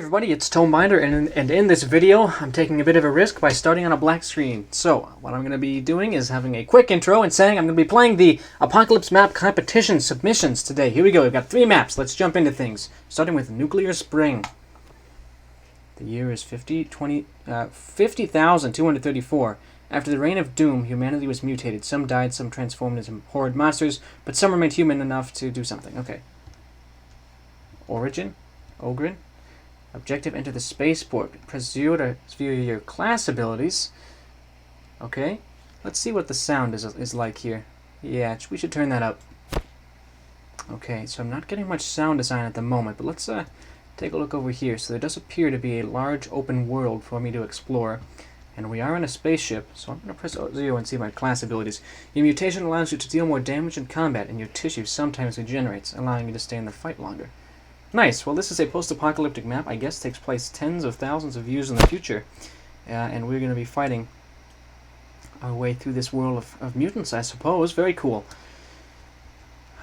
Everybody, it's Tomebinder, and in this video, I'm taking a bit of a risk by starting on a black screen. So, what I'm going to be doing is having a quick intro and saying I'm going to be playing the Apocalypse Map Competition Submissions today. Here we go, we've got 3 maps, let's jump into things. Starting with Nuclear Spring. The year is 50,234. After the Reign of Doom, humanity was mutated. Some died, some transformed into horrid monsters, but some remained human enough to do something. Okay. Origin? Ogrin? Objective, enter the spaceport. Press 0 to view your class abilities. Okay. Let's see what the sound is like here. Yeah, we should turn that up. Okay, so I'm not getting much sound design at the moment, but let's take a look over here. So there does appear to be a large open world for me to explore. And we are in a spaceship, so I'm going to press 0 and see my class abilities. Your mutation allows you to deal more damage in combat, and your tissue sometimes regenerates, allowing you to stay in the fight longer. Nice. Well, this is a post-apocalyptic map. I guess takes place tens of thousands of years in the future. And we're going to be fighting our way through this world of mutants, I suppose. Very cool.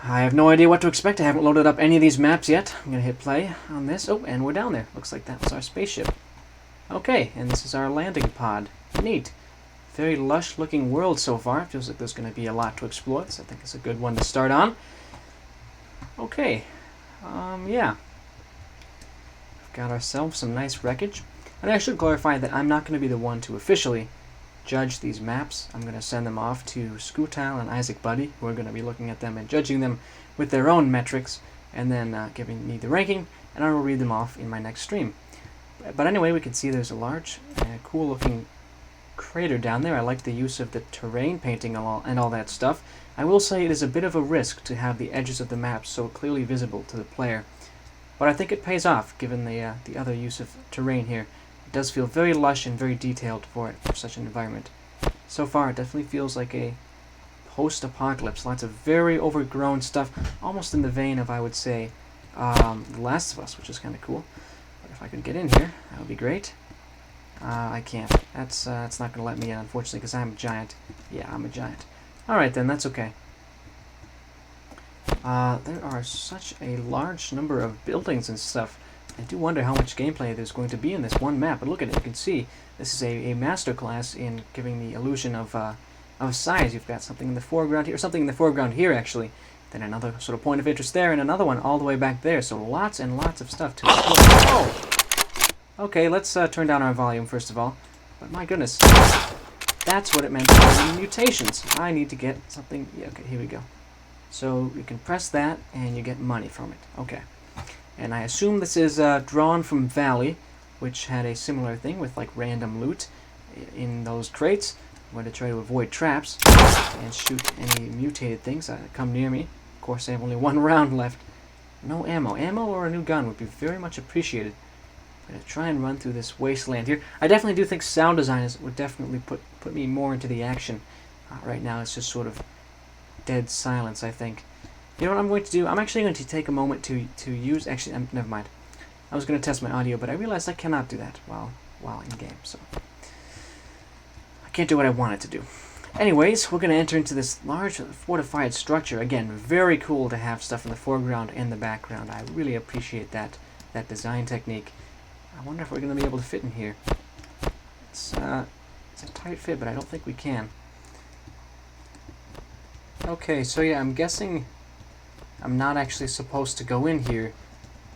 I have no idea what to expect. I haven't loaded up any of these maps yet. I'm going to hit play on this. Oh, and we're down there. Looks like that was our spaceship. Okay, and this is our landing pod. Neat. Very lush-looking world so far. Feels like there's going to be a lot to explore. So I think it's a good one to start on. Okay. Yeah. We've got ourselves some nice wreckage. And I should clarify that I'm not going to be the one to officially judge these maps. I'm going to send them off to Scootal and Isaac Buddy, who are going to be looking at them and judging them with their own metrics, and then giving me the ranking, and I will read them off in my next stream. But anyway, we can see there's a large, cool-looking crater down there. I like the use of the terrain painting and all that stuff. I will say it is a bit of a risk to have the edges of the map so clearly visible to the player, but I think it pays off given the other use of terrain here. It does feel very lush and very detailed for such an environment. So far, it definitely feels like a post-apocalypse. Lots of very overgrown stuff, almost in the vein of, I would say, The Last of Us, which is kind of cool. But if I could get in here, that would be great. I can't. That's not going to let me in, unfortunately, because I'm a giant. Yeah, I'm a giant. Alright then, that's okay. There are such a large number of buildings and stuff. I do wonder how much gameplay there's going to be in this one map. But look at it, you can see this is a masterclass in giving the illusion of size. You've got something in the foreground here, or something in the foreground here actually. Then another sort of point of interest there, and another one all the way back there. So lots and lots of stuff to explore. Oh! Okay, let's turn down our volume first of all. But my goodness. That's what it meant by mutations. I need to get something. Yeah, okay, here we go. So you can press that and you get money from it. Okay. And I assume this is drawn from Valley, which had a similar thing with like random loot in those crates. I'm going to try to avoid traps and shoot any mutated things that come near me. Of course, I have only 1 round left. No ammo. Ammo or a new gun would be very much appreciated. I'm going to try and run through this wasteland here. I definitely do think sound design would definitely put me more into the action. Right now it's just sort of dead silence, I think. You know what I'm going to do? I'm actually going to take a moment to use... Actually, never mind. I was going to test my audio, but I realized I cannot do that while in-game, so... I can't do what I wanted to do. Anyways, we're going to enter into this large fortified structure. Again, very cool to have stuff in the foreground and the background. I really appreciate that design technique. I wonder if we're going to be able to fit in here. It's a tight fit, but I don't think we can. Okay, so yeah, I'm guessing I'm not actually supposed to go in here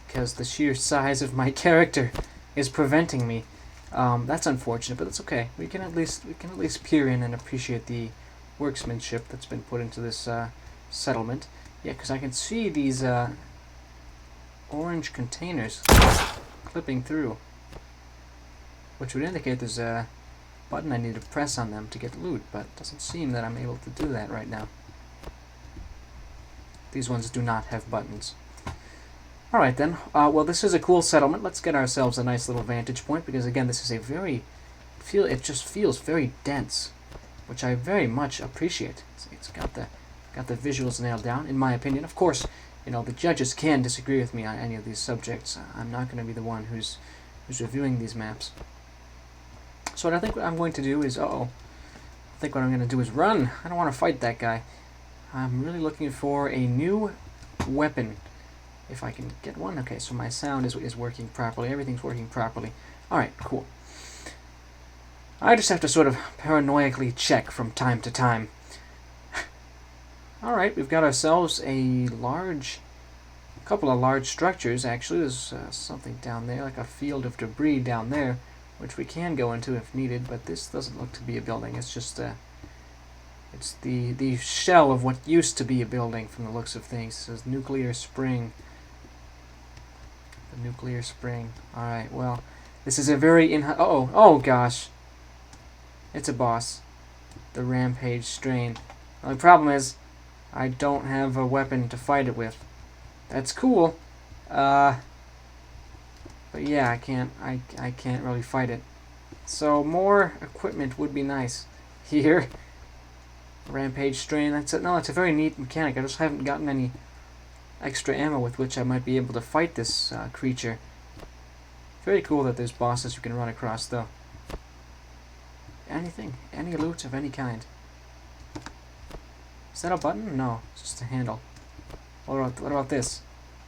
because the sheer size of my character is preventing me. That's unfortunate, but that's okay. We can at least peer in and appreciate the workmanship that's been put into this settlement. Yeah, because I can see these orange containers clipping through, which would indicate there's a button I need to press on them to get loot, but it doesn't seem that I'm able to do that right now. These ones do not have buttons. Alright then, well this is a cool settlement. Let's get ourselves a nice little vantage point, because again this is a it just feels very dense, which I very much appreciate. It's got the visuals nailed down, in my opinion. Of course, you know, the judges can disagree with me on any of these subjects. I'm not going to be the one who's reviewing these maps. So what I think I'm going to do is, I think what I'm going to do is run. I don't want to fight that guy. I'm really looking for a new weapon if I can get one. Okay, so my sound is working properly. Everything's working properly. Alright, cool. I just have to sort of paranoidally check from time to time. Alright, we've got ourselves a couple of large structures, actually. There's something down there, like a field of debris down there, which we can go into if needed, but this doesn't look to be a building. It's just it's the shell of what used to be a building from the looks of things. It says nuclear spring. The nuclear spring. Alright, well, this is a very oh gosh. It's a boss. The rampage strain. The problem is, I don't have a weapon to fight it with. That's cool. But yeah, I can't really fight it. So more equipment would be nice. Here. Rampage strain. That's a very neat mechanic. I just haven't gotten any extra ammo with which I might be able to fight this creature. Very cool that there's bosses you can run across, though. Anything. Any loot of any kind. Is that a button? No. It's just a handle. What about this?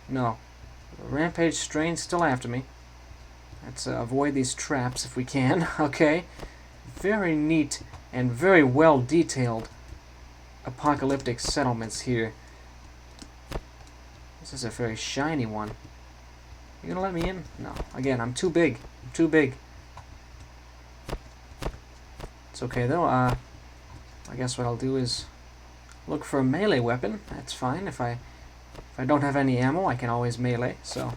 No. Rampage strain still after me. Let's avoid these traps if we can. Okay. Very neat and very well detailed apocalyptic settlements here. This is a very shiny one. You gonna let me in? No. Again, I'm too big. I'm too big. It's okay though. I guess what I'll do is look for a melee weapon. That's fine. If I don't have any ammo, I can always melee. So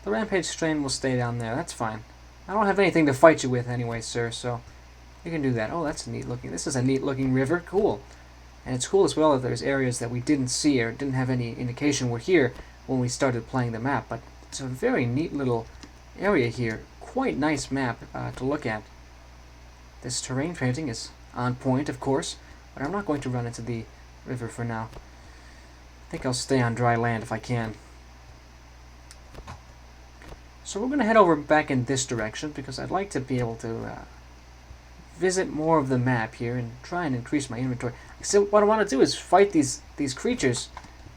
the rampage strain will stay down there. That's fine. I don't have anything to fight you with anyway, sir. So you can do that. Oh, that's neat looking. This is a neat looking river. Cool. And it's cool as well that there's areas that we didn't see or didn't have any indication were here when we started playing the map. But it's a very neat little area here. Quite nice map to look at. This terrain painting is on point, of course, but I'm not going to run into the river for now. I think I'll stay on dry land if I can. So we're going to head over back in this direction because I'd like to be able to visit more of the map here and try and increase my inventory. So what I want to do is fight these creatures,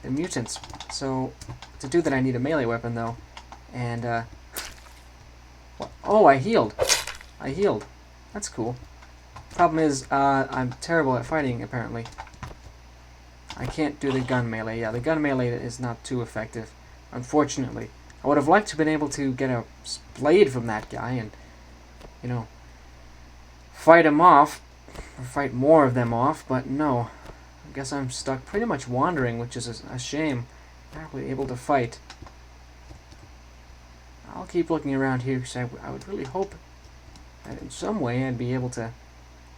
the mutants. So to do that I need a melee weapon though. And oh, I healed. I healed. That's cool. Problem is, I'm terrible at fighting, apparently. I can't do the gun melee. Yeah, the gun melee is not too effective, unfortunately. I would have liked to have been able to get a blade from that guy and, you know, fight him off, or fight more of them off, but no. I guess I'm stuck pretty much wandering, which is a shame. Not really able to fight. I'll keep looking around here because I would really hope that in some way I'd be able to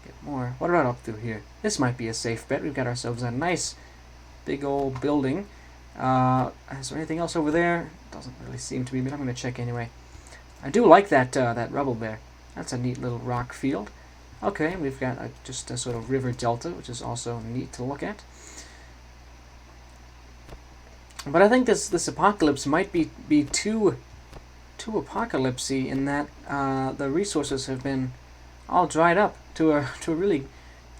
get more. What about up through here? This might be a safe bet. We've got ourselves a nice big old building. Is there anything else over there? Doesn't really seem to be, but I'm going to check anyway. I do like that rubble there. That's a neat little rock field. Okay, we've got just a sort of river delta, which is also neat to look at. But I think this apocalypse might be too apocalypsy in that the resources have been all dried up to a really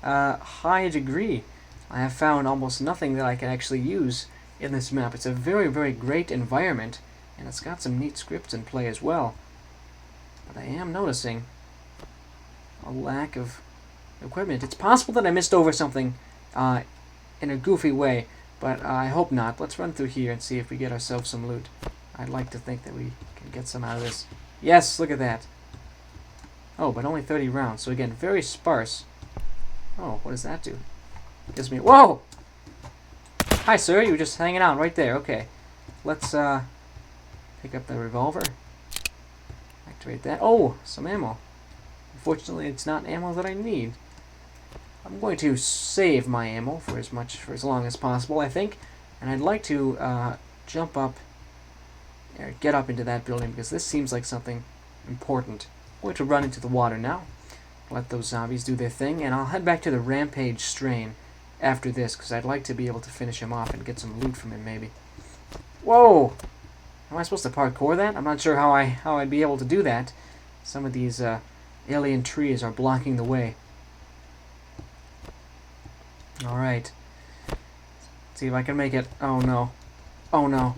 high degree. I have found almost nothing that I can actually use in this map. It's a very, very great environment, and it's got some neat scripts in play as well. But I am noticing a lack of equipment. It's possible that I missed over something in a goofy way, but I hope not. Let's run through here and see if we get ourselves some loot. I'd like to think that we can get some out of this. Yes, look at that. Oh, but only 30 rounds. So again, very sparse. Oh, what does that do? Gives me... Whoa! Hi, sir. You were just hanging out right there. Okay. Let's pick up the revolver. Activate that. Oh, some ammo. Unfortunately, it's not ammo that I need. I'm going to save my ammo for as long as possible, I think. And I'd like to jump up or get up into that building because this seems like something important. I'm going to run into the water now. Let those zombies do their thing, and I'll head back to the rampage strain after this because I'd like to be able to finish him off and get some loot from him, maybe. Whoa! Am I supposed to parkour that? I'm not sure how I'd be able to do that. Some of these alien trees are blocking the way. Alright. See if I can make it. Oh no. Oh no.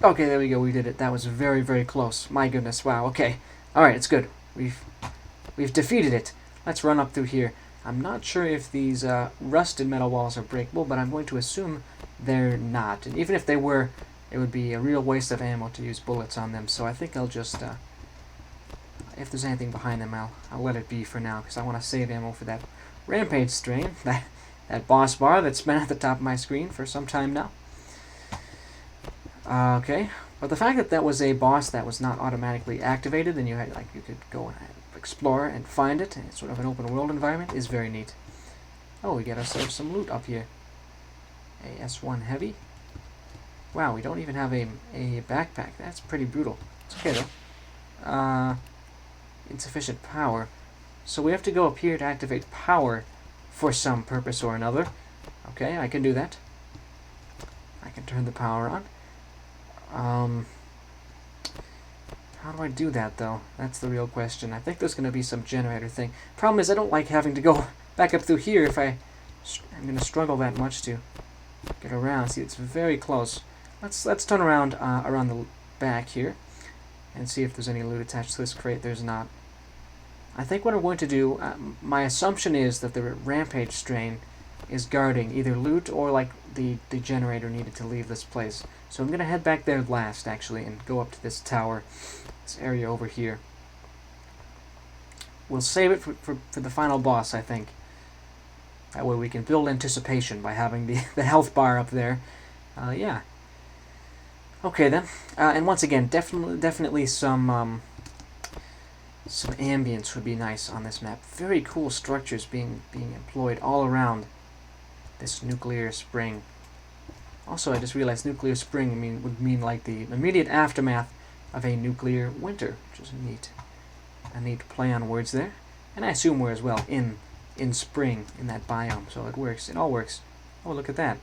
Okay, there we go. We did it. That was very, very close. My goodness. Wow. Okay. All right. It's good. We've defeated it. Let's run up through here. I'm not sure if these rusted metal walls are breakable, but I'm going to assume they're not. And even if they were, it would be a real waste of ammo to use bullets on them. So I think I'll just, if there's anything behind them, I'll let it be for now, because I want to save ammo for that rampage strain, that boss bar that's been at the top of my screen for some time now. Okay, but the fact that that was a boss that was not automatically activated, and you could go and explore and find it, and it's sort of an open world environment, is very neat. Oh, we get ourselves some loot up here. A S1 heavy. Wow, we don't even have a backpack. That's pretty brutal. It's okay though. Insufficient power. So we have to go up here to activate power for some purpose or another. Okay, I can do that. I can turn the power on. How do I do that, though? That's the real question. I think there's going to be some generator thing. Problem is, I don't like having to go back up through here if I'm going to struggle that much to get around. See, it's very close. Let's turn around around the back here and see if there's any loot attached to this crate. There's not. I think what I'm going to do, my assumption is that the rampage strain is guarding either loot or like the generator needed to leave this place. So I'm going to head back there last, actually, and go up to this tower, this area over here. We'll save it for the final boss, I think. That way we can build anticipation by having the health bar up there. Yeah. Okay then. And once again, definitely some ambience would be nice on this map. Very cool structures being employed all around this nuclear spring. Also, I just realized nuclear spring would mean like the immediate aftermath of a nuclear winter, which is neat. A neat play on words there. And I assume we're as well in spring in that biome, so it works. It all works. Oh, look at that.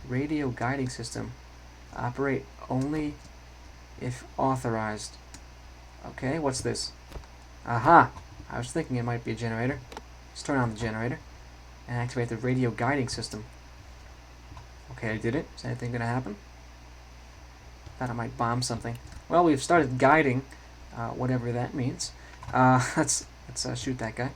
Radio guiding system. Operate only if authorized. Okay, what's this? Aha! I was thinking it might be a generator. Let's turn on the generator and activate the radio guiding system. Okay, I did it. Is anything going to happen? Thought I might bomb something. Well, we've started guiding, whatever that means. Let's shoot that guy.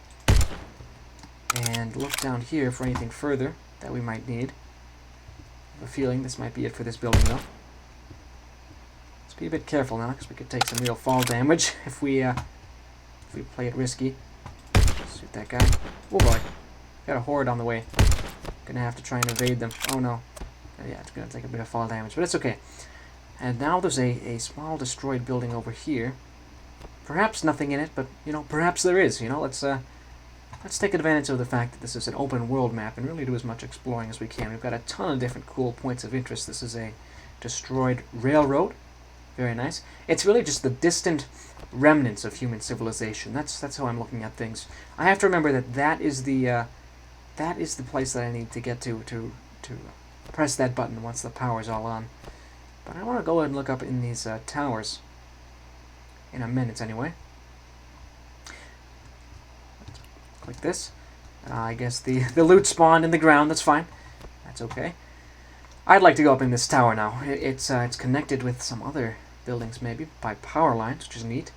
And look down here for anything further that we might need. I have a feeling this might be it for this building, though. Let's be a bit careful now, because we could take some real fall damage if we play it risky. Shoot that guy. Oh boy. Got a horde on the way. Gonna have to try and evade them. Oh no. Yeah, it's gonna take a bit of fall damage, but it's okay. And now there's a small destroyed building over here. Perhaps nothing in it, but perhaps there is. Let's take advantage of the fact that this is an open world map and really do as much exploring as we can. We've got a ton of different cool points of interest. This is a destroyed railroad. Very nice. It's really just the distant remnants of human civilization. That's how I'm looking at things. I have to remember that is the place that I need to get to press that button once the power's all on. But I want to go ahead and look up in these towers in a minute anyway. Click this. I guess the loot spawned in the ground. That's fine. That's okay. I'd like to go up in this tower now. It's connected with some other buildings maybe by power lines, which is neat.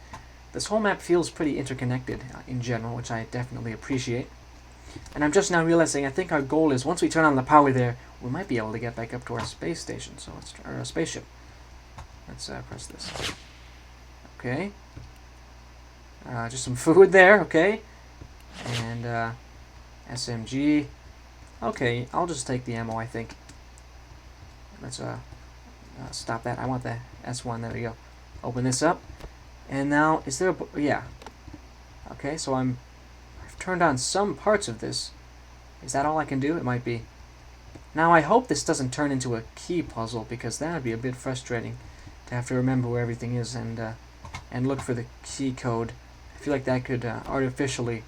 This whole map feels pretty interconnected in general, which I definitely appreciate. And I'm just now realizing I think our goal is once we turn on the power there, we might be able to get back up to our space station. So let's try our spaceship. Let's press this. Okay. Just some food there. Okay. And SMG. Okay, I'll just take the ammo, I think. Let's stop that. I want the S1. There we go. Open this up. And now, is there a... yeah. Okay, so I've turned on some parts of this. Is that all I can do? It might be. Now, I hope this doesn't turn into a key puzzle, because that would be a bit frustrating to have to remember where everything is and look for the key code. I feel like that could artificially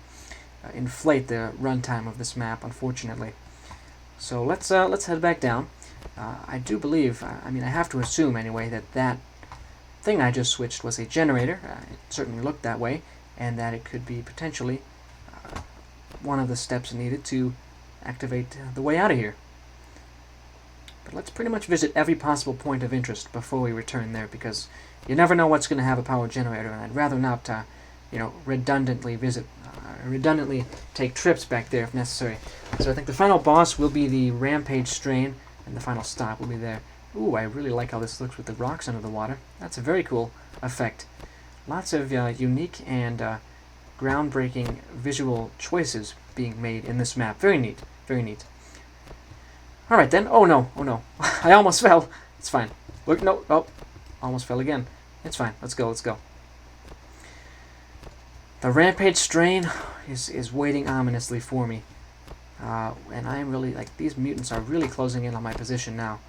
inflate the runtime of this map, unfortunately. So let's head back down. I do believe, I have to assume anyway, that thing I just switched was a generator. It certainly looked that way, and that it could be potentially one of the steps needed to activate the way out of here. But let's pretty much visit every possible point of interest before we return there, because you never know what's going to have a power generator, and I'd rather not, redundantly take trips back there if necessary. So I think the final boss will be the Rampage Strain, and the final stop will be there. Ooh, I really like how this looks with the rocks under the water. That's a very cool effect. Lots of unique and groundbreaking visual choices being made in this map. Very neat, very neat. Alright then. Oh no, oh no. I almost fell. It's fine. Look, no, oh, almost fell again. It's fine. Let's go, let's go. The Rampage Strain is waiting ominously for me. And I'm really, these mutants are really closing in on my position now.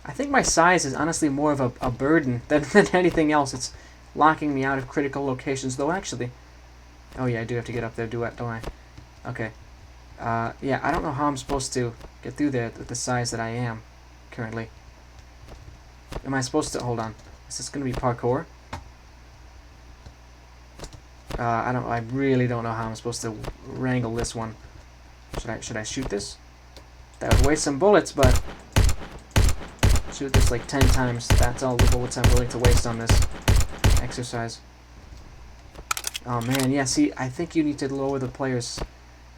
I think my size is honestly more of a burden than anything else. It's locking me out of critical locations, though actually... Oh yeah, I do have to get up there, don't I? Okay. Yeah, I don't know how I'm supposed to get through there with the size that I am currently. Am I supposed to... Hold on. Is this going to be parkour? I really don't know how I'm supposed to wrangle this one. Should I shoot this? That would waste some bullets, but... Shoot this like 10 times. That's all the bullets I'm willing to waste on this exercise. Oh man, yeah, see, I think you need to lower the player's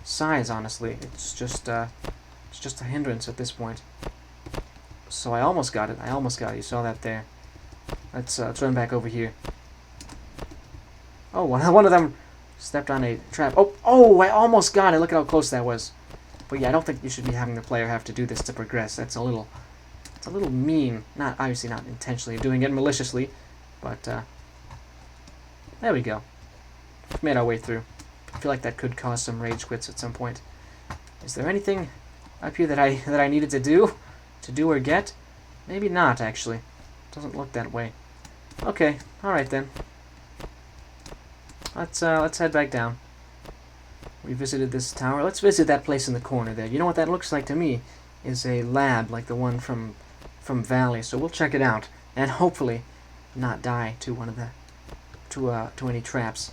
size, honestly. It's just a hindrance at this point. So I almost got it. You saw that there. Let's run back over here. Oh, one of them stepped on a trap. Oh, I almost got it. Look at how close that was. But yeah, I don't think you should be having the player have to do this to progress. It's a little mean. Obviously not intentionally doing it maliciously, but there we go. We've made our way through. I feel like that could cause some rage quits at some point. Is there anything up here that I needed to do or get? Maybe not, actually. Doesn't look that way. Okay, all right then. Let's head back down. We visited this tower. Let's visit that place in the corner there. You know what that looks like to me? Is a lab like the one from Valley. So we'll check it out and hopefully not die to one of the to any traps.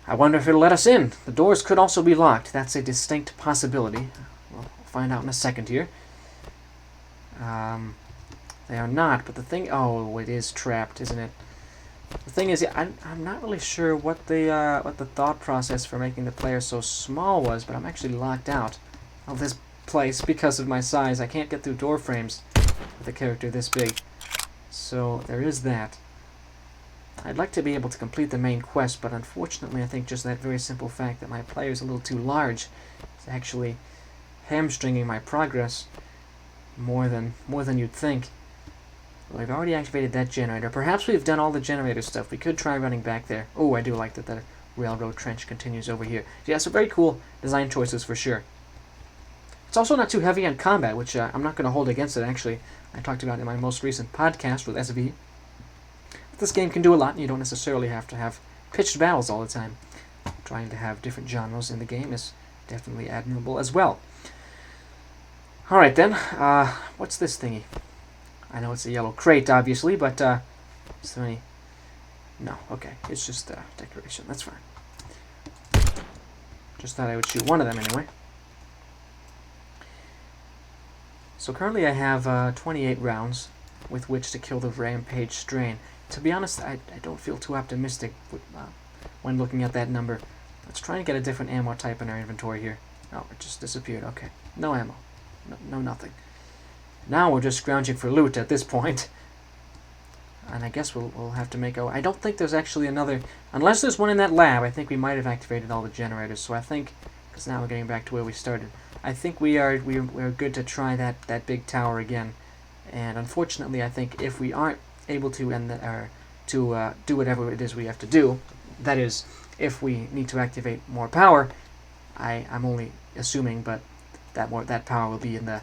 I wonder if it'll let us in. The doors could also be locked. That's a distinct possibility. We'll find out in a second here. They are not, but the thing... Oh, it is trapped, isn't it? The thing is, I'm not really sure what the thought process for making the player so small was, but I'm actually locked out of this place because of my size. I can't get through door frames with a character this big. So there is that. I'd like to be able to complete the main quest, but unfortunately I think just that very simple fact that my player is a little too large is actually hamstringing my progress more than you'd think. Well, we've already activated that generator. Perhaps we've done all the generator stuff. We could try running back there. Oh, I do like that the railroad trench continues over here. Yeah, so very cool design choices for sure. It's also not too heavy on combat, which I'm not going to hold against it, actually. I talked about it in my most recent podcast with SV. This game can do a lot, and you don't necessarily have to have pitched battles all the time. Trying to have different genres in the game is definitely admirable as well. Alright then, what's this thingy? I know it's a yellow crate, obviously, but is there any... No, okay, it's just decoration, that's fine. Just thought I would shoot one of them anyway. So currently I have 28 rounds with which to kill the Rampage Strain. To be honest, I don't feel too optimistic when looking at that number. Let's try and get a different ammo type in our inventory here. Oh, it just disappeared. Okay, no ammo. No nothing. Now we're just scrounging for loot at this point. And I guess we'll have to make... I don't think there's actually another... Unless there's one in that lab, I think we might have activated all the generators. So I think... Because now we're getting back to where we started. I think we're good to try that big tower again. And unfortunately, I think if we aren't able to do whatever it is we have to do, that is, if we need to activate more power, I'm only assuming, but that power will be in the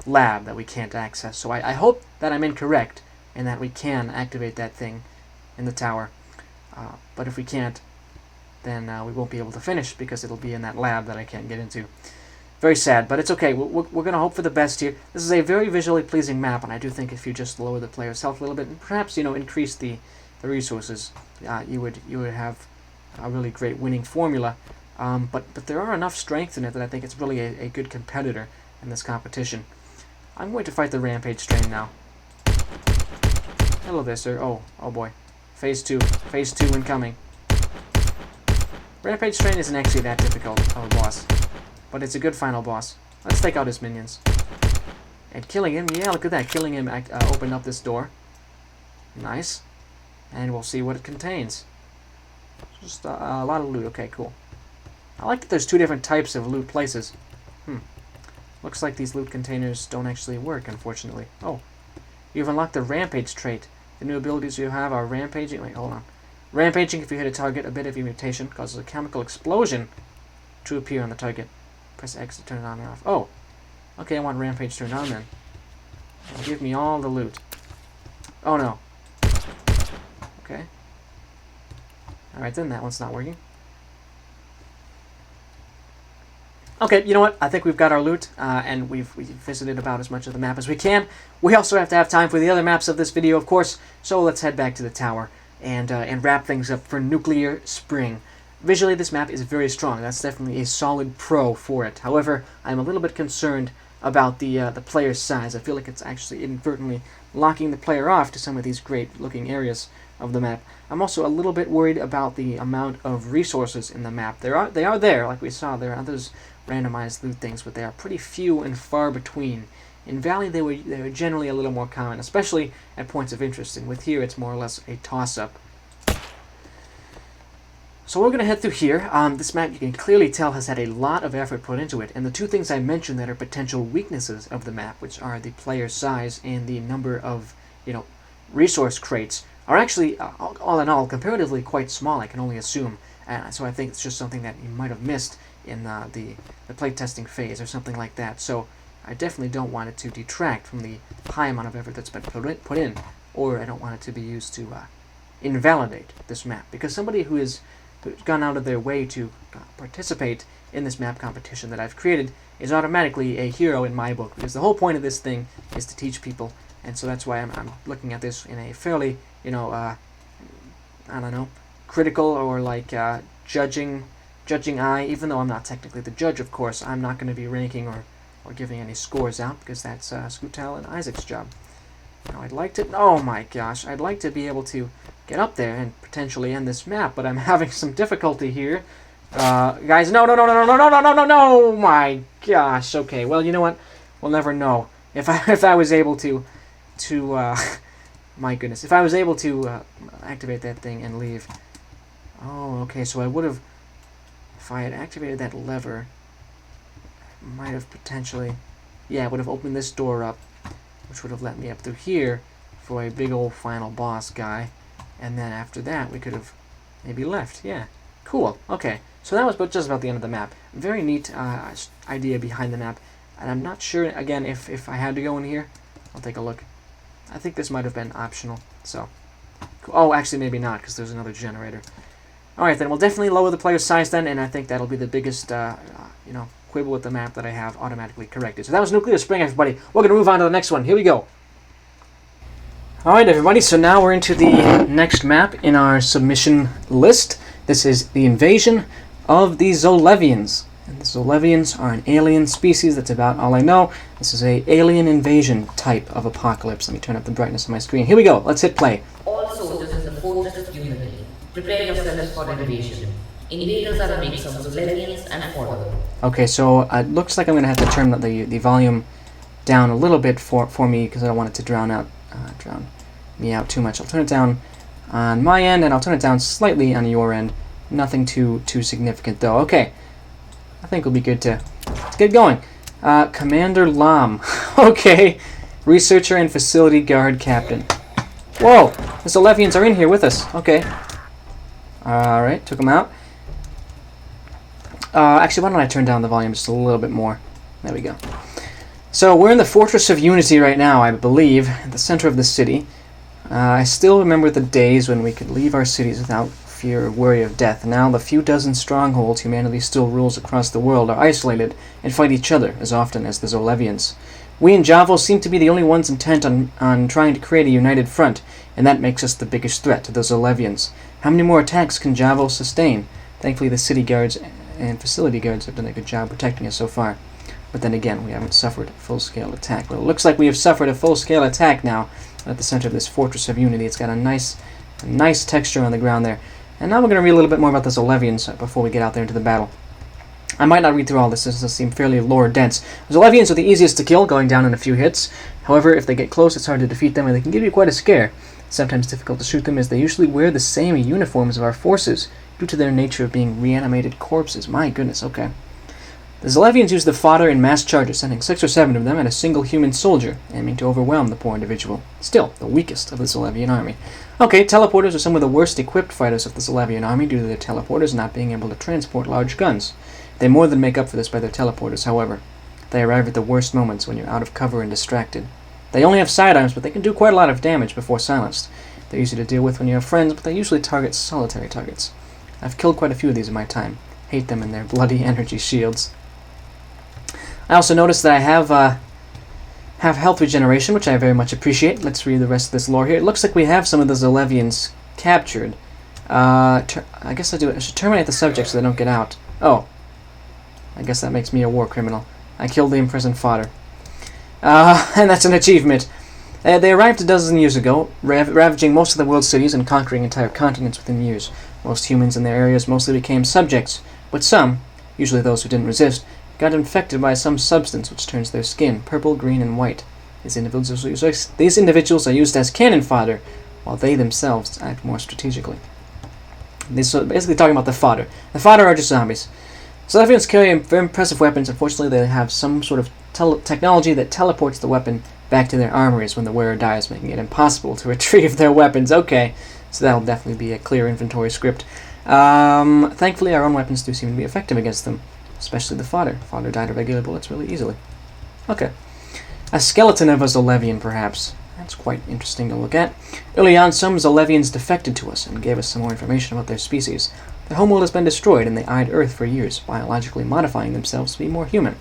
lab that we can't access. So I hope that I'm incorrect and that we can activate that thing in the tower. But if we can't, then we won't be able to finish because it'll be in that lab that I can't get into. Very sad, but it's okay. We're going to hope for the best here. This is a very visually pleasing map, and I do think if you just lower the player's health a little bit and perhaps, increase the resources, you would have a really great winning formula But there are enough strength in it that I think it's really a good competitor in this competition. I'm going to fight the Rampage Strain now. Hello there, sir. Oh boy. Phase 2. Phase 2 incoming. Rampage Strain isn't actually that difficult of a boss, but it's a good final boss. Let's take out his minions. And killing him, yeah, look at that. Killing him opened up this door. Nice. And we'll see what it contains. Just a lot of loot. Okay, cool. I like that there's 2 different types of loot places. Looks like these loot containers don't actually work, unfortunately. Oh, you've unlocked the Rampage trait. The new abilities you have are Rampaging. Wait, hold on. Rampaging, if you hit a target, a bit of a mutation causes a chemical explosion to appear on the target. Press X to turn it on or off. Oh, okay, I want Rampage turned on then. Give me all the loot. Oh no. Okay. Alright then, that one's not working. Okay, you know what? I think we've got our loot, and we've visited about as much of the map as we can. We also have to have time for the other maps of this video, of course, so let's head back to the tower and wrap things up for Nuclear Spring. Visually, this map is very strong. That's definitely a solid pro for it. However, I'm a little bit concerned about the player's size. I feel like it's actually inadvertently locking the player off to some of these great-looking areas of the map. I'm also a little bit worried about the amount of resources in the map. They are there, like we saw. There are others randomized loot things, but they are pretty few and far between. In Valley, they were generally a little more common, especially at points of interest, and with here, it's more or less a toss-up. So we're going to head through here. This map, you can clearly tell, has had a lot of effort put into it, and the 2 things I mentioned that are potential weaknesses of the map, which are the player size and the number of, resource crates, are actually, all in all, comparatively quite small, I can only assume. So I think it's just something that you might have missed in the playtesting phase or something like that. So I definitely don't want it to detract from the high amount of effort that's been put in, or I don't want it to be used to invalidate this map. Because somebody who's gone out of their way to participate in this map competition that I've created is automatically a hero in my book, because the whole point of this thing is to teach people, and so that's why I'm looking at this in a fairly, I don't know, critical or like judging eye, even though I'm not technically the judge, of course. I'm not going to be ranking or giving any scores out, because that's Scootal and Isaac's job. Now I'd like to, oh my gosh, I'd like to be able to get up there and potentially end this map, but I'm having some difficulty here. Guys, no, oh my gosh. Okay, well, you know what? We'll never know. If I was able to my goodness, if I was able to activate that thing and leave. Oh, okay, so I would have, if I had activated that lever, I might have potentially, yeah, it would have opened this door up, which would have let me up through here for a big old final boss guy. And then after that, we could have maybe left. Yeah, cool. Okay, so that was just about the end of the map. Very neat idea behind the map. And I'm not sure, again, if I had to go in here. I'll take a look. I think this might have been optional. So, cool. Oh, actually, maybe not, because there's another generator. Alright, then we'll definitely lower the player's size then, and I think that'll be the biggest, quibble with the map that I have automatically corrected. So that was Nuclear Spring, everybody. We're going to move on to the next one. Here we go. Alright, everybody, so now we're into the next map in our submission list. This is the invasion of the Zolevians. And the Zolevians are an alien species. That's about all I know. This is a alien invasion type of apocalypse. Let me turn up the brightness of my screen. Here we go. Let's hit play. All soldiers in the fortress of unity, prepare yourselves for invasion. Invaders are a mix of Zolevians and foreign. Okay, so it looks like I'm going to have to turn the volume down a little bit for me, because I don't want it to drown me out too much. I'll turn it down on my end, and I'll turn it down slightly on your end. Nothing too significant, though. Okay, I think we'll be good to get going. Commander Lam. Okay, researcher and facility guard captain. Whoa, the Zolevians are in here with us. Okay. Alright, took them out. Actually, why don't I turn down the volume just a little bit more? There we go. So, we're in the Fortress of Unity right now, I believe, at the center of the city. I still remember the days when we could leave our cities without fear or worry of death. Now, the few dozen strongholds humanity still rules across the world are isolated and fight each other as often as the Zolevians. We in Javo seem to be the only ones intent on trying to create a united front, and that makes us the biggest threat to the Zolevians. How many more attacks can Javo sustain? Thankfully, the city guards and facility guards have done a good job protecting us so far. But then again, we haven't suffered a full-scale attack. Well, it looks like we have suffered a full-scale attack now at the center of this Fortress of Unity. It's got a nice texture on the ground there. And now we're going to read a little bit more about the Zolevians before we get out there into the battle. I might not read through all this. This does seem fairly lore-dense. Zolevians are the easiest to kill, going down in a few hits. However, if they get close, it's hard to defeat them, and they can give you quite a scare. It's sometimes difficult to shoot them, as they usually wear the same uniforms of our forces, due to their nature of being reanimated corpses. My goodness, okay. The Zolevians use the fodder in mass charges, sending 6 or 7 of them at a single human soldier, aiming to overwhelm the poor individual. Still, the weakest of the Zolevian army. Okay, teleporters are some of the worst equipped fighters of the Zolevian army due to their teleporters not being able to transport large guns. They more than make up for this by their teleporters, however. They arrive at the worst moments when you're out of cover and distracted. They only have sidearms, but they can do quite a lot of damage before silenced. They're easy to deal with when you have friends, but they usually target solitary targets. I've killed quite a few of these in my time. Hate them and their bloody energy shields. I also noticed that I have health regeneration, which I very much appreciate. Let's read the rest of this lore here. It looks like we have some of the Zolevians captured. I guess I should terminate the subject so they don't get out. Oh. I guess that makes me a war criminal. I killed the imprisoned fodder. And that's an achievement. They arrived a dozen years ago, ravaging most of the world's cities and conquering entire continents within years. Most humans in their areas mostly became subjects, but some, usually those who didn't resist, got infected by some substance which turns their skin purple, green, and white. These individuals are used as cannon fodder, while they themselves act more strategically. This is basically talking about the fodder. The fodder are just zombies. Zolevians carry very impressive weapons. Unfortunately, they have some sort of technology that teleports the weapon back to their armories when the wearer dies, making it impossible to retrieve their weapons. Okay, so that'll definitely be a clear inventory script. Thankfully, our own weapons do seem to be effective against them, especially the fodder. Fodder died of regular bullets really easily. Okay. A skeleton of a Zolevian, perhaps. That's quite interesting to look at. Early on, some Zolevians defected to us and gave us some more information about their species. Their homeworld has been destroyed, and they eyed Earth for years, biologically modifying themselves to be more human.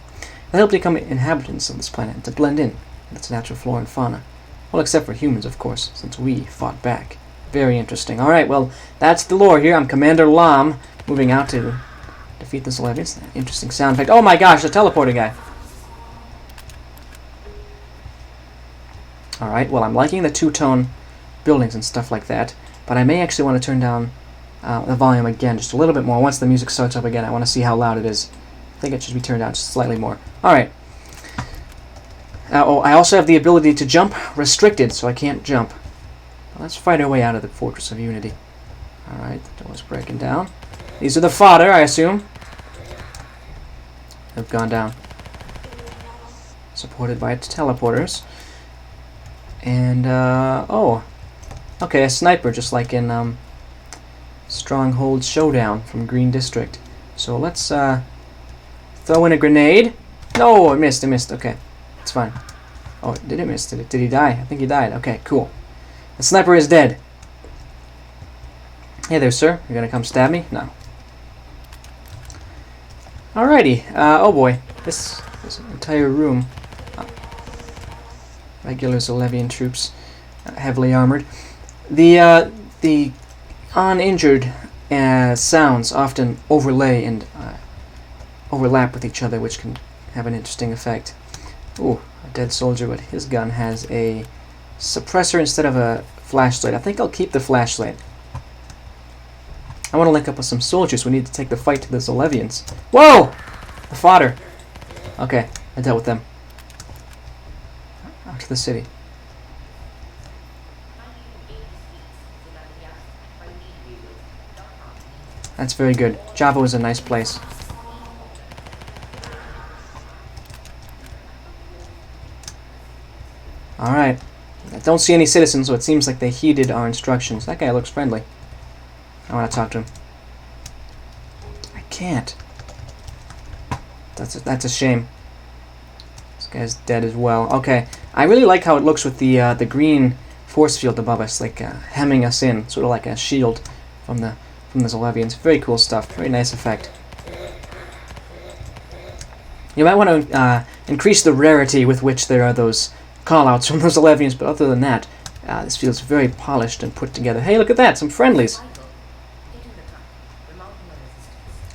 They hope to become inhabitants of this planet and to blend in with its natural flora and fauna. Well, except for humans, of course, since we fought back. Very interesting. Alright, well, that's the lore here. I'm Commander Lam, moving out to defeat the Zolevians. Interesting sound effect. Oh my gosh, the teleporter guy. Alright, well, I'm liking the two-tone buildings and stuff like that, but I may actually want to turn down the volume again just a little bit more. Once the music starts up again, I want to see how loud it is. I think it should be turned down just slightly more. Alright. I also have the ability to jump restricted, so I can't jump. Well, let's fight our way out of the Fortress of Unity. Alright, the door's breaking down. These are the fodder, I assume. Have gone down. Supported by teleporters. And, oh. Okay, a sniper, just like in, Stronghold Showdown from Green District. So let's, throw in a grenade. No, I missed, okay. It's fine. Oh, did it miss? Did he die? I think he died. Okay, cool. The sniper is dead. Hey there, sir. You're gonna come stab me? No. Alrighty. Oh boy. This entire room. Regular Zolevian troops. Heavily armored. The uninjured sounds often overlay and overlap with each other, which can have an interesting effect. Ooh, a dead soldier, but his gun has a suppressor instead of a flashlight. I think I'll keep the flashlight. I want to link up with some soldiers. We need to take the fight to the Zolevians. Whoa! The fodder. Okay, I dealt with them. Out to the city. That's very good. Java is a nice place. Alright. I don't see any citizens, so it seems like they heeded our instructions. That guy looks friendly. I want to talk to him. I can't. That's a shame. This guy's dead as well. Okay. I really like how it looks with the green force field above us, like hemming us in, sort of like a shield from the Zolevians. Very cool stuff. Very nice effect. You might want to increase the rarity with which there are those callouts from those Zolevians, but other than that, this feels very polished and put together. Hey, look at that! Some friendlies!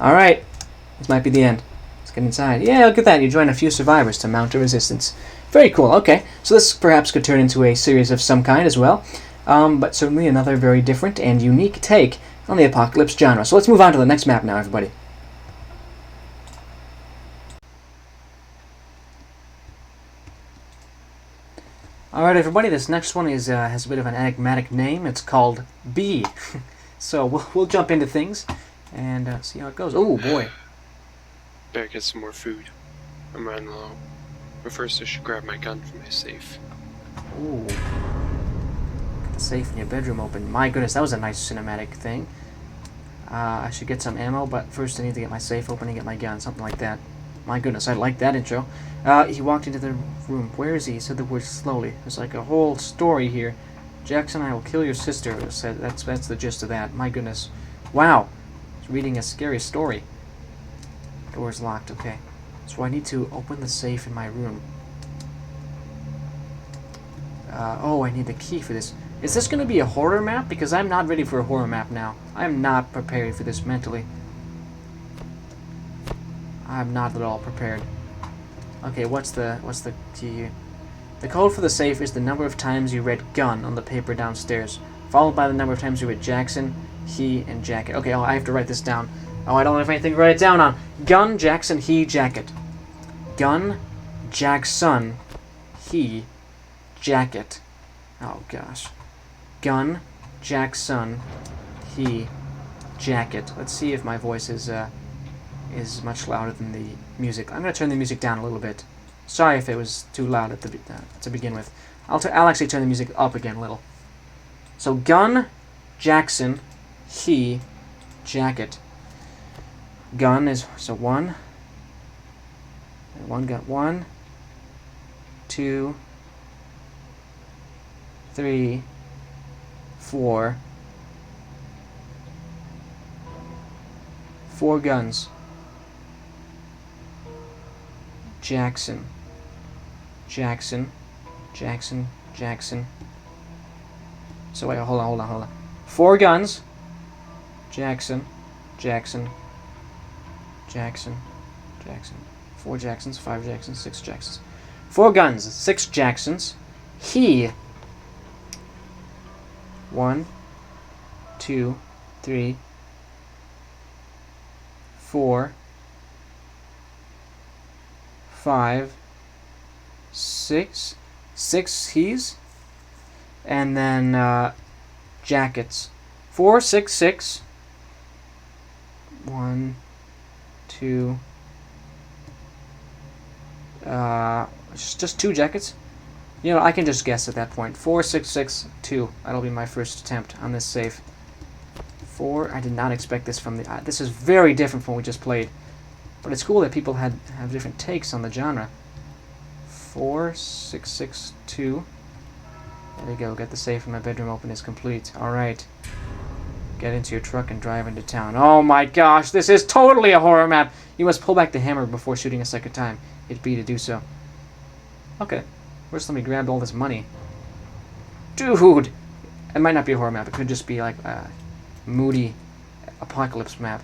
Alright. This might be the end. Let's get inside. Yeah, look at that. You join a few survivors to mount a resistance. Very cool. Okay, so this perhaps could turn into a series of some kind as well. But certainly another very different and unique take on the apocalypse genre. So let's move on to the next map now, everybody. Alright, everybody, this next one is has a bit of an enigmatic name. It's called B. So we'll jump into things and see how it goes. Oh, boy. Better get some more food. I'm running low. But first I should grab my gun from my safe. Ooh. Get the safe in your bedroom open. My goodness, that was a nice cinematic thing. I should get some ammo, but first I need to get my safe open and get my gun. Something like that. My goodness, I like that intro. He walked into the room. Where is he? He said the words slowly. There's like a whole story here. Jackson, I will kill your sister. Said that's the gist of that. My goodness. Wow. He's reading a scary story. Door's locked. Okay. So I need to open the safe in my room. Oh, I need the key for this. Is this going to be a horror map? Because I'm not ready for a horror map now. I'm not prepared for this mentally. I'm not at all prepared. Okay, what's the key here? The code for the safe is the number of times you read gun on the paper downstairs, followed by the number of times you read Jackson, he, and jacket. Okay, oh, I have to write this down. Oh, I don't have anything to write it down on. Gun, Jackson, he, jacket. Gun, Jackson, he, jacket. Oh gosh. Gun, Jackson, he, jacket. Let's see if my voice is much louder than the music. I'm going to turn the music down a little bit. Sorry if it was too loud at to begin with. I'll actually turn the music up again a little. So gun, Jackson, he, jacket. Gun is so one. One got 1, 2, 3, 4. 4 guns. Jackson. Jackson. Jackson. Jackson. So wait, hold on. 4 guns. Jackson. Jackson. Jackson. Jackson. 4 Jacksons, 5 Jacksons, 6 Jacksons. 4 guns, 6 Jacksons. He. 1, 2, 3, 4, 5, 6. 6 he's. And then jackets. 4, 6, 6. 1, 2. Just 2 jackets. You know, I can just guess at that point. 4, 6, 6, 2. That'll be my first attempt on this safe. 4. I did not expect this from the. This is very different from what we just played, but it's cool that people have different takes on the genre. 4, 6, 6, 2. There you go. Get the safe in my bedroom open is complete. All right. Get into your truck and drive into town. Oh my gosh, this is totally a horror map. You must pull back the hammer before shooting a second time. Hit B to do so. Okay. First, let me grab all this money. Dude! It might not be a horror map. It could just be like a moody apocalypse map.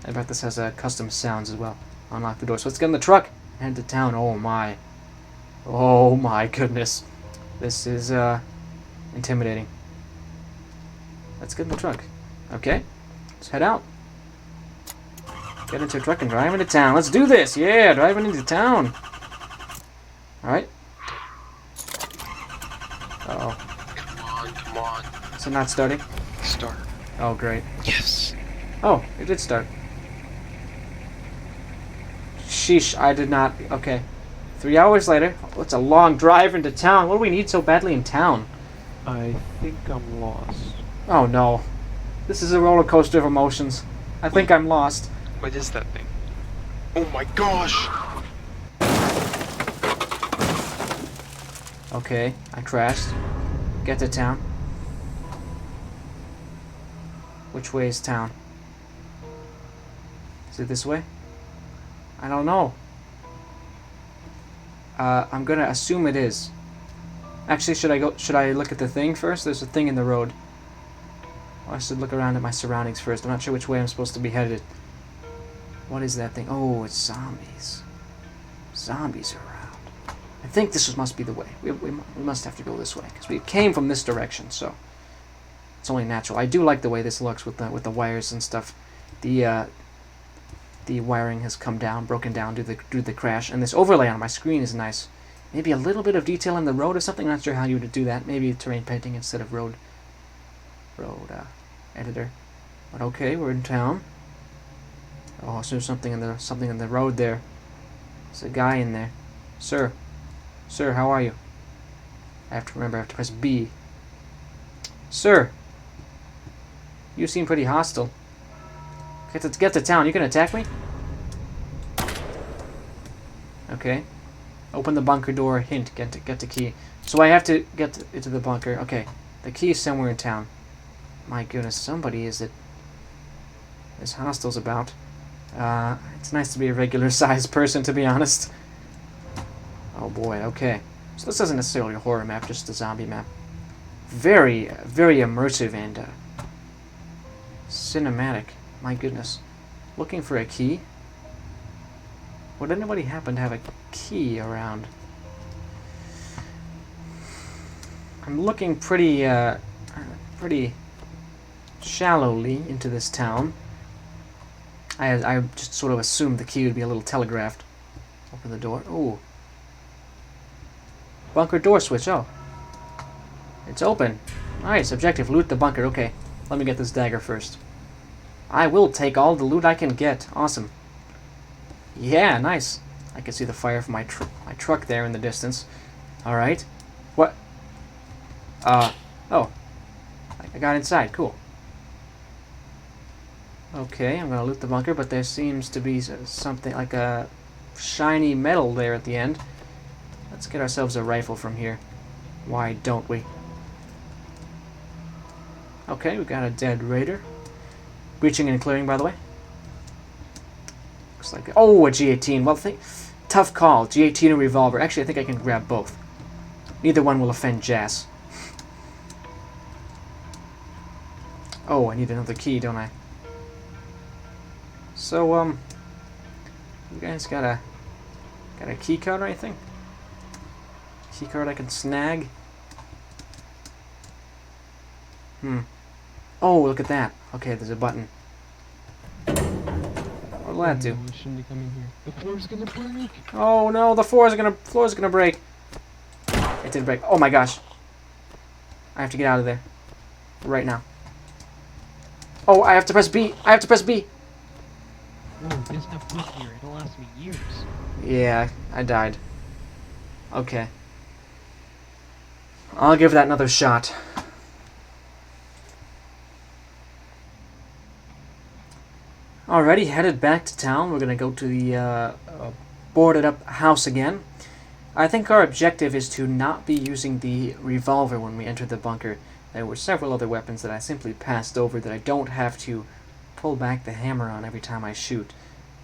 I bet this has custom sounds as well. Unlock the door. So let's get in the truck and head to town. Oh my. Oh my goodness. This is intimidating. Let's get in the truck. Okay. Let's head out. Get into a truck and drive into town. Let's do this! Yeah, driving into town. Alright. Uh-oh. Come on. Is it not starting? Start. Oh, great. Yes. Oh, it did start. Sheesh, I did not... Okay. 3 hours later. Oh, it's a long drive into town. What do we need so badly in town? I think I'm lost. Oh, no. This is a roller coaster of emotions. I think I'm lost. What is that thing? Oh my gosh! Okay, I crashed. Get to town. Which way is town? Is it this way? I don't know. I'm gonna assume it is. Actually, should I look at the thing first? There's a thing in the road. I should look around at my surroundings first. I'm not sure which way I'm supposed to be headed. What is that thing? Oh, it's zombies. Zombies are around. I think this must be the way. We must have to go this way because we came from this direction, so it's only natural. I do like the way this looks with the wires and stuff. The wiring has come down, broken down due to the crash, and this overlay on my screen is nice. Maybe a little bit of detail in the road or something. Not sure how you would do that. Maybe terrain painting instead of road editor. But okay, we're in town. Oh, so there's something in the road there. There's a guy in there. Sir, how are you? I have to press B. Sir, you seem pretty hostile. Get to town. You can attack me? Okay. Open the bunker door. Hint. Get the key. So I have to get into the bunker. Okay. The key is somewhere in town. My goodness, somebody is it? There's hostiles about. It's nice to be a regular-sized person, to be honest. Oh boy. Okay. So this isn't necessarily a horror map, just a zombie map. Very, very immersive and cinematic. My goodness. Looking for a key? Would anybody happen to have a key around? I'm looking pretty shallowly into this town. I just sort of assumed the key would be a little telegraphed. Open the door. Ooh. Bunker door switch. Oh. It's open. Nice. Objective. Loot the bunker. Okay. Let me get this dagger first. I will take all the loot I can get. Awesome. Yeah, nice. I can see the fire from my truck there in the distance. Alright. What? Oh. I got inside. Cool. Okay, I'm gonna loot the bunker, but there seems to be something like a shiny metal there at the end. Let's get ourselves a rifle from here. Why don't we? Okay, we got a dead raider. Breaching and clearing, by the way. Looks like... Oh, a G18. Well, tough call. G18 or revolver. Actually, I think I can grab both. Neither one will offend Jas. Oh, I need another key, don't I? So, you guys got a key card or anything? Key card I can snag? Oh, look at that. Okay, there's a button. What'll that do? I shouldn't be coming here. The floor's gonna break. Oh no, the floor's gonna break. It did break. Oh my gosh. I have to get out of there. Right now. Oh, I have to press B. I have to press B. No, there's no book here. It'll last me years. Yeah, I died. Okay. I'll give that another shot. Alrighty, headed back to town. We're gonna go to the boarded up house again. I think our objective is to not be using the revolver when we enter the bunker. There were several other weapons that I simply passed over that I don't have to pull back the hammer on every time I shoot.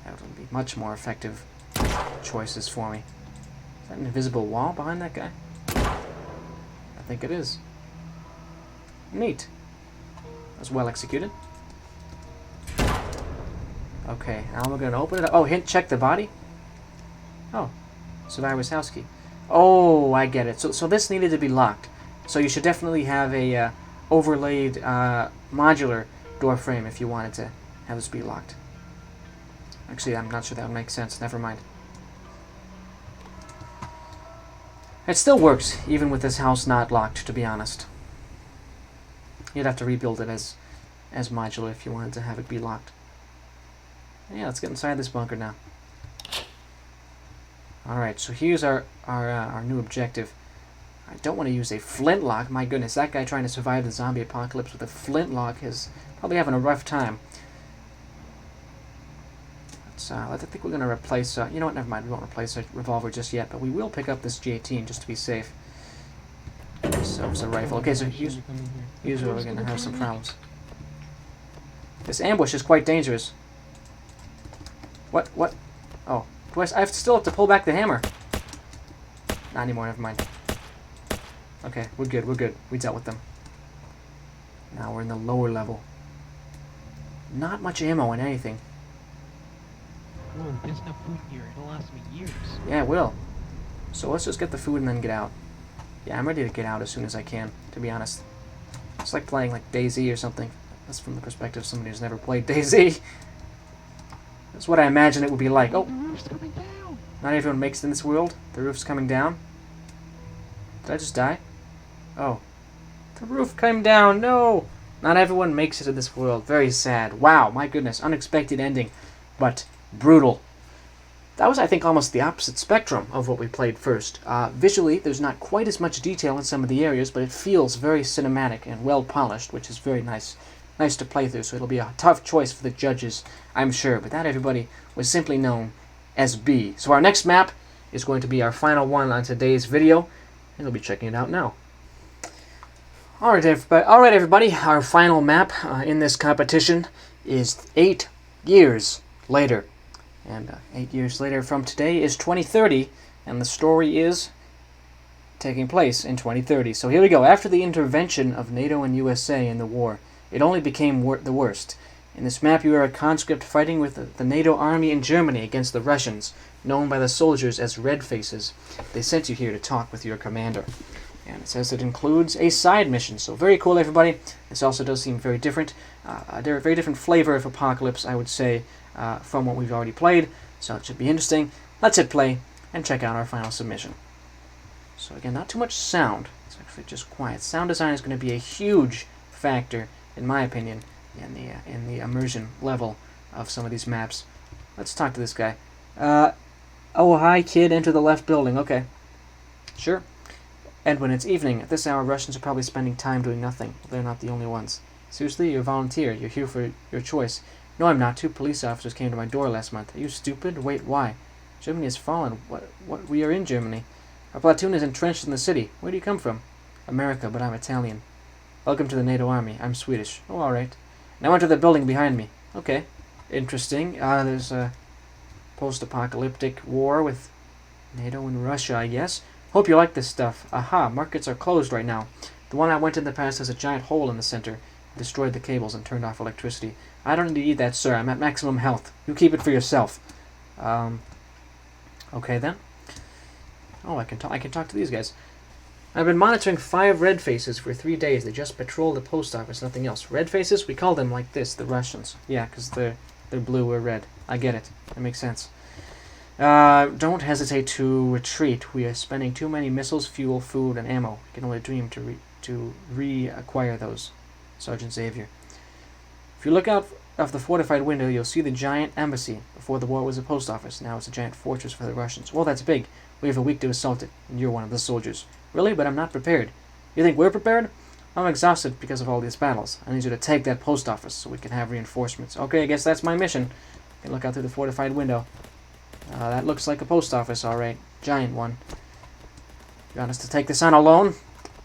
That would be much more effective choices for me. Is that an invisible wall behind that guy? I think it is. Neat. That was well executed. Okay, now we're going to open it up. Oh, hint, check the body. Oh, survivor's house key. Oh, I get it. So this needed to be locked. So you should definitely have a overlaid modular door frame if you wanted to have this be locked. Actually, I'm not sure that would make sense. Never mind. It still works, even with this house not locked, to be honest. You'd have to rebuild it as modular if you wanted to have it be locked. Yeah, let's get inside this bunker now. Alright, so here's our new objective. I don't want to use a flintlock. My goodness, that guy trying to survive the zombie apocalypse with a flintlock is probably having a rough time. I think we're going to replace... you know what, never mind. We won't replace our revolver just yet, but we will pick up this G18 just to be safe. So it's a rifle. Okay, so here's where we're going to have some problems. This ambush is quite dangerous. What? Oh. I still have to pull back the hammer. Not anymore, never mind. Okay, we're good. We dealt with them. Now we're in the lower level. Not much ammo in anything. Whoa, there's enough food here. It'll last me years. Yeah, it will. So let's just get the food and then get out. Yeah, I'm ready to get out as soon as I can, to be honest. It's like playing like DayZ or something. That's from the perspective of somebody who's never played DayZ. That's what I imagine it would be like. The Oh, roof's coming down. not everyone makes it in this world. The roof's coming down. Did I just die? Oh. The roof came down. No! Not everyone makes it in this world. Very sad. Wow, my goodness. Unexpected ending. But brutal. That was, I think, almost the opposite spectrum of what we played first. Visually, there's not quite as much detail in some of the areas, but it feels very cinematic and well polished, which is very nice. Nice to play through, so it'll be a tough choice for the judges, I'm sure. But that, everybody, was simply known as B. So our next map is going to be our final one on today's video, and we'll be checking it out now. Alright, everybody, our final map in this competition is 8 years later. And 8 years later from today is 2030, and the story is taking place in 2030. So here we go. After the intervention of NATO and USA in the war, it only became the worst. In this map, you are a conscript fighting with the NATO army in Germany against the Russians, known by the soldiers as Red Faces. They sent you here to talk with your commander. And it says it includes a side mission. So very cool, everybody. This also does seem very different. A very different flavor of Apocalypse, I would say, from what we've already played. So it should be interesting. Let's hit play and check out our final submission. So again, not too much sound. It's actually just quiet. Sound design is going to be a huge factor, in my opinion, in the immersion level of some of these maps. Let's talk to this guy. Oh, hi, kid. Enter the left building. Okay. Sure. Edwin, it's evening. At this hour, Russians are probably spending time doing nothing. They're not the only ones. Seriously, you're a volunteer. You're here for your choice. No, I'm not. 2 police officers came to my door last month. Are you stupid? Wait, why? Germany has fallen. What? We are in Germany. Our platoon is entrenched in the city. Where do you come from? America, but I'm Italian. Welcome to the NATO army. I'm Swedish. Oh, alright. Now enter the building behind me. Okay. Interesting. There's a post-apocalyptic war with NATO and Russia, I guess. Hope you like this stuff. Aha, markets are closed right now. The one I went in the past has a giant hole in the center. It destroyed the cables and turned off electricity. I don't need to eat that, sir. I'm at maximum health. You keep it for yourself. Okay then. Oh, I can talk to these guys. I've been monitoring 5 red faces for 3 days. They just patrol the post office, nothing else. Red faces? We call them like this, the Russians. Yeah, because they're blue or red. I get it. That makes sense. Don't hesitate to retreat. We are spending too many missiles, fuel, food, and ammo. We can only dream to reacquire those. Sergeant Xavier. If you look out of the fortified window, you'll see the giant embassy. Before the war, it was a post office. Now it's a giant fortress for the Russians. Well, that's big. We have a week to assault it, and you're one of the soldiers. Really? But I'm not prepared. You think we're prepared? I'm exhausted because of all these battles. I need you to take that post office so we can have reinforcements. Okay, I guess that's my mission. You can look out through the fortified window. That looks like a post office, alright. Giant one. You want us to take this on alone?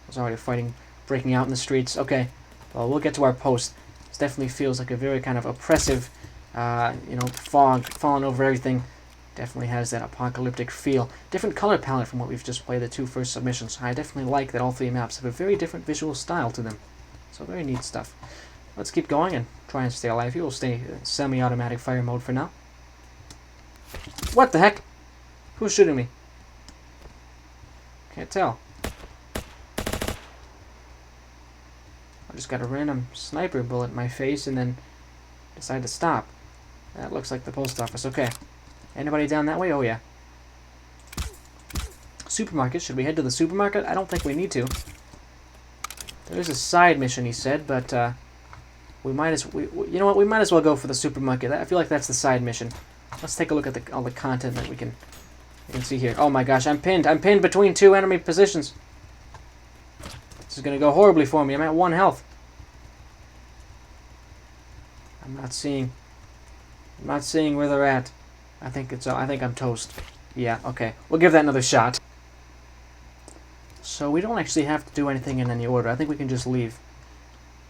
There's already fighting breaking out in the streets. Okay, well, we'll get to our post. This definitely feels like a very kind of oppressive, fog falling over everything. Definitely has that apocalyptic feel. Different color palette from what we've just played, the 2 first submissions. I definitely like that all 3 maps have a very different visual style to them. So very neat stuff. Let's keep going and try and stay alive here. We'll stay in semi-automatic fire mode for now. What the heck? Who's shooting me? Can't tell. I just got a random sniper bullet in my face and then decided to stop. That looks like the post office. Okay. Anybody down that way? Oh, yeah. Supermarket. Should we head to the supermarket? I don't think we need to. There's a side mission, he said, but we might as you know what? We might as well go for the supermarket. I feel like that's the side mission. Let's take a look at all the content that we can see here. Oh my gosh, I'm pinned. I'm pinned between 2 enemy positions. This is gonna go horribly for me. I'm at 1 health. I'm not seeing where they're at. I think I'm toast. Yeah, okay. We'll give that another shot. So we don't actually have to do anything in any order. I think we can just leave.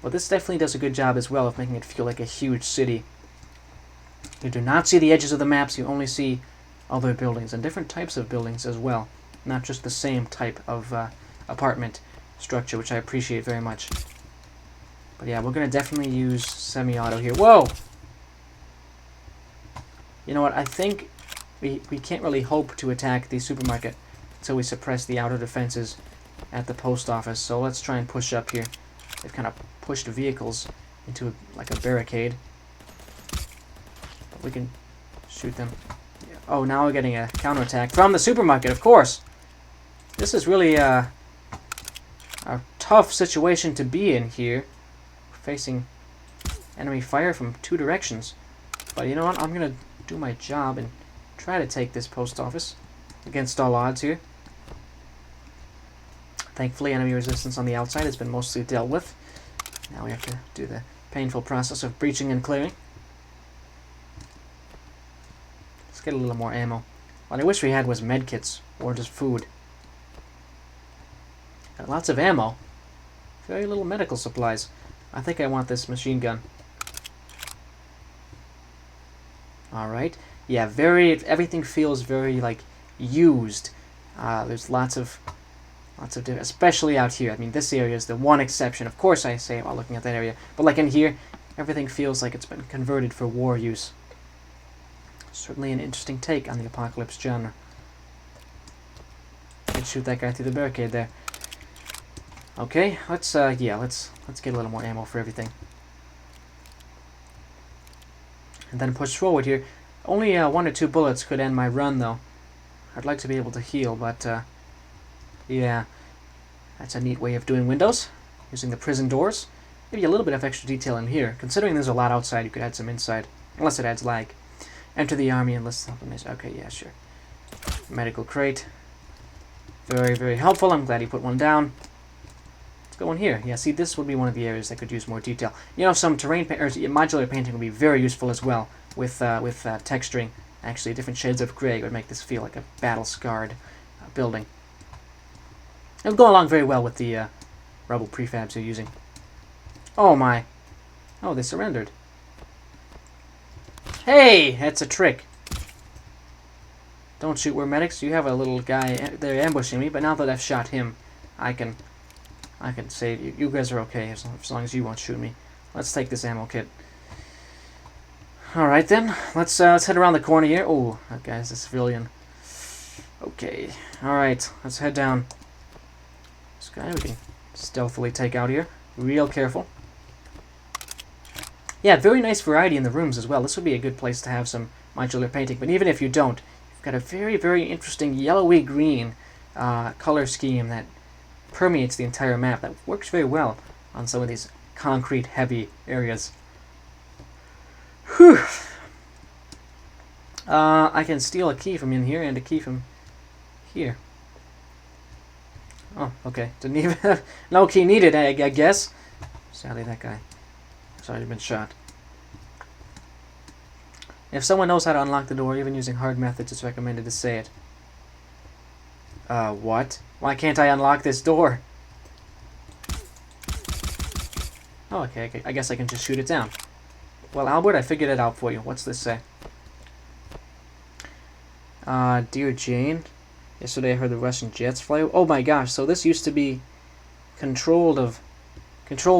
But this definitely does a good job as well of making it feel like a huge city. You do not see the edges of the maps. You only see other buildings and different types of buildings as well. Not just the same type of apartment structure, which I appreciate very much. But yeah, we're going to definitely use semi-auto here. Whoa! You know what? I think we can't really hope to attack the supermarket until we suppress the outer defenses at the post office. So let's try and push up here. They've kind of pushed vehicles into like a barricade. But we can shoot them. Oh, now we're getting a counterattack from the supermarket, of course. This is really a tough situation to be in here. Facing enemy fire from 2 directions. But you know what? I'm going to do my job and try to take this post office against all odds here. Thankfully, enemy resistance on the outside has been mostly dealt with. Now we have to do the painful process of breaching and clearing. Let's get a little more ammo. What I wish we had was medkits or just food. Got lots of ammo. Very little medical supplies. I think I want this machine gun. Alright. Yeah, everything feels very, like, used. There's lots of especially out here. I mean, this area is the one exception. Of course, I say while looking at that area. But like in here, everything feels like it's been converted for war use. Certainly an interesting take on the apocalypse genre. Let's shoot that guy through the barricade there. Okay, let's get a little more ammo for everything. And then push forward here. Only 1 or 2 bullets could end my run, though. I'd like to be able to heal, but yeah, that's a neat way of doing windows, using the prison doors. Maybe a little bit of extra detail in here. Considering there's a lot outside, you could add some inside, unless it adds lag. Enter the army and list help. Okay, yeah, sure. Medical crate. Very, very helpful. I'm glad he put one down. Let's go in here. Yeah, see, this would be one of the areas that could use more detail. You know, some terrain or modular painting would be very useful as well with texturing. Actually, different shades of gray would make this feel like a battle-scarred building. It would go along very well with the rubble prefabs you're using. Oh my! Oh, they surrendered. Hey, that's a trick. Don't shoot, we're medics. You have a little guy there ambushing me, but now that I've shot him, I can save you. You guys are okay as long as you won't shoot me. Let's take this ammo kit. Alright then, let's head around the corner here. Oh, that guy's a civilian. Okay, alright, let's head down. This guy we can stealthily take out here. Real careful. Yeah, very nice variety in the rooms as well. This would be a good place to have some modular painting. But even if you don't, you've got a very, very interesting yellowy green color scheme that permeates the entire map. That works very well on some of these concrete heavy areas. Whew. I can steal a key from in here and a key from here. Oh, okay. Didn't even no key needed, I guess. Sadly, that guy has already been shot. If someone knows how to unlock the door, even using hard methods, it's recommended to say it. What? Why can't I unlock this door? Oh, okay. I guess I can just shoot it down. Well, Albert, I figured it out for you. What's this say? Dear Jane, yesterday I heard the Russian jets fly. Oh my gosh! So this used to be controlled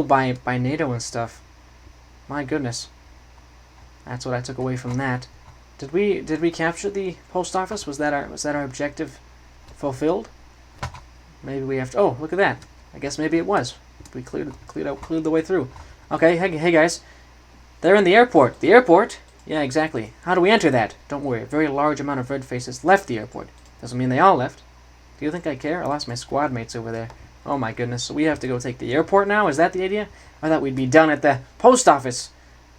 by NATO and stuff. My goodness. That's what I took away from that. Did we capture the post office? Was that our objective fulfilled? Maybe we have to. Oh, look at that! I guess maybe it was. We cleared the way through. Okay, hey guys, they're in the airport. The airport? Yeah, exactly. How do we enter that? Don't worry. A very large amount of red faces left the airport. Doesn't mean they all left. Do you think I care? I lost my squad mates over there. Oh my goodness. So we have to go take the airport now? Is that the idea? I thought we'd be done at the post office.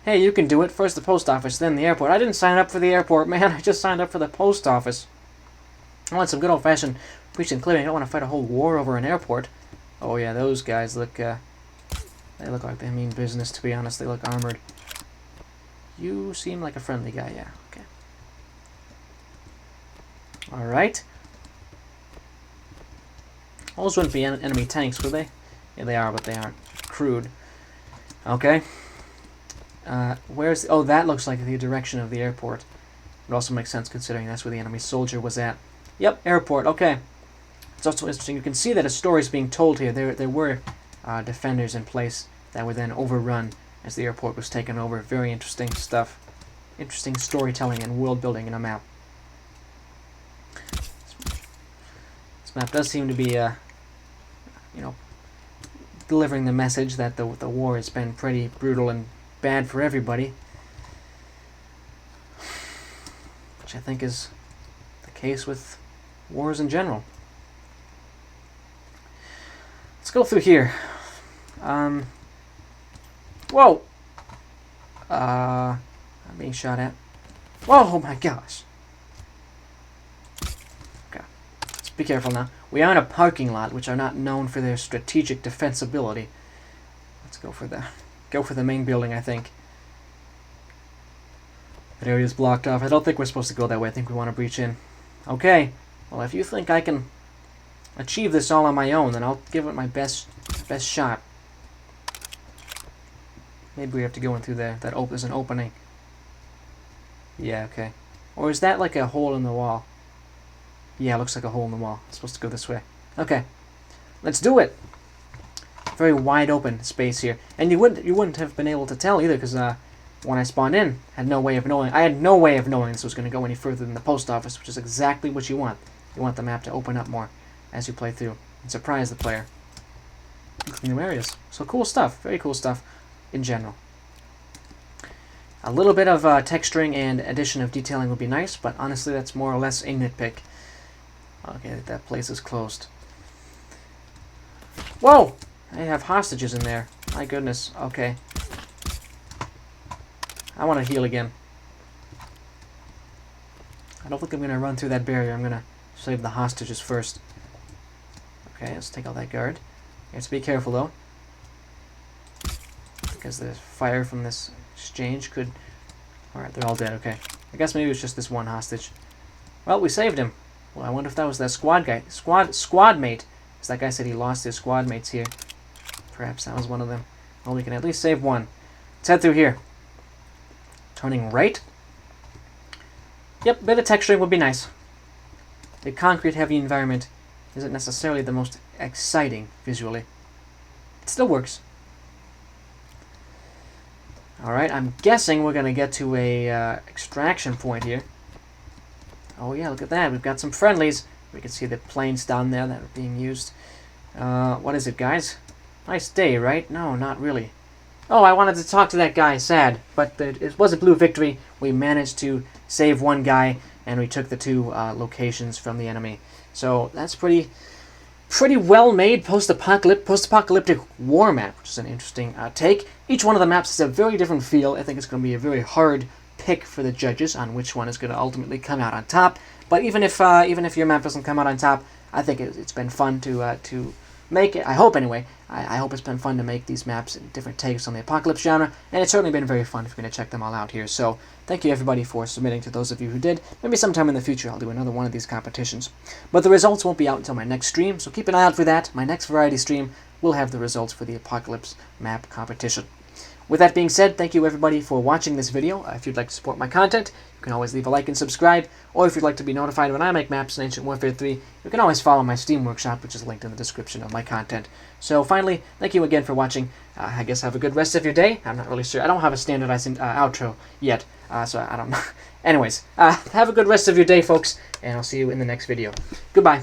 Hey, you can do it. First the post office, then the airport. I didn't sign up for the airport, man. I just signed up for the post office. I want some good old-fashioned preaching and clearing. I don't want to fight a whole war over an airport. Oh yeah, those guys look, they look like they mean business, to be honest. They look armored. You seem like a friendly guy, yeah. Okay. Alright. Those wouldn't be enemy tanks, would they? Yeah, they are, but they aren't crude. Okay. Where's... Oh, that looks like the direction of the airport. It also makes sense considering that's where the enemy soldier was at. Yep, airport, okay. It's also interesting. You can see that a story is being told here. There were defenders in place that were then overrun as the airport was taken over. Very interesting stuff. interesting storytelling and world building in a map. This map does seem to be, delivering the message that the war has been pretty brutal and bad for everybody, which I think is the case with wars in general. Let's go through here. Whoa! I'm being shot at. Whoa, oh my gosh. Okay. Let's be careful now. We are in a parking lot, which are not known for their strategic defensibility. Let's go for the main building, I think. That area is blocked off. I don't think we're supposed to go that way. I think we want to breach in. Okay. Well, if you think I can achieve this all on my own, then I'll give it my best shot. Maybe we have to go in through there. There's an opening. Yeah, okay. Or is that like a hole in the wall? Yeah, it looks like a hole in the wall. It's supposed to go this way. Okay. Let's do it! Very wide open space here. And you wouldn't have been able to tell either, because when I spawned in, I had no way of knowing this was going to go any further than the post office, which is exactly what you want. You want the map to open up more as you play through and surprise the player. New areas. So cool stuff. Very cool stuff in general. A little bit of texturing and addition of detailing would be nice, but honestly that's more or less a nitpick. Okay, that place is closed. Whoa! I have hostages in there. My goodness. Okay. I want to heal again. I don't think I'm going to run through that barrier. I'm going to save the hostages first. Okay, let's take out that guard. You have to be careful though, because the fire from this exchange could... Alright, they're all dead, okay. I guess maybe it was just this one hostage. Well, we saved him. Well, I wonder if that was that squad guy. Squad mate. Because that guy said he lost his squad mates here. Perhaps that was one of them. Well, we can at least save one. Let's head through here. Turning right. Yep, a bit of texturing would be nice. The concrete-heavy environment isn't necessarily the most exciting visually. It still works. Alright, I'm guessing we're going to get to a extraction point here. Oh yeah, look at that. We've got some friendlies. We can see the planes down there that are being used. What is it, guys? Nice day, right? No, not really. Oh, I wanted to talk to that guy. Sad. But it was a blue victory. We managed to save one guy, and we took the two locations from the enemy. So that's pretty well-made post-apocalyptic war map, which is an interesting take. Each one of the maps has a very different feel. I think it's going to be a very hard pick for the judges on which one is going to ultimately come out on top. But even if your map doesn't come out on top, I think it's been fun to make it. I hope anyway. I hope it's been fun to make these maps and different takes on the apocalypse genre, and it's certainly been very fun if you're going to check them all out here. So thank you everybody for submitting. To those of you who did, maybe sometime in the future I'll do another one of these competitions. But the results won't be out until my next stream, so keep an eye out for that. My next variety stream will have the results for the apocalypse map competition. With that being said, thank you everybody for watching this video. If you'd like to support my content, you can always leave a like and subscribe, or if you'd like to be notified when I make maps in Ancient Warfare 3, you can always follow my Steam workshop, which is linked in the description of my content. So finally, thank you again for watching. I guess have a good rest of your day. I'm not really sure. I don't have a standardized outro yet, so I don't know. Anyways, have a good rest of your day, folks, and I'll see you in the next video. Goodbye.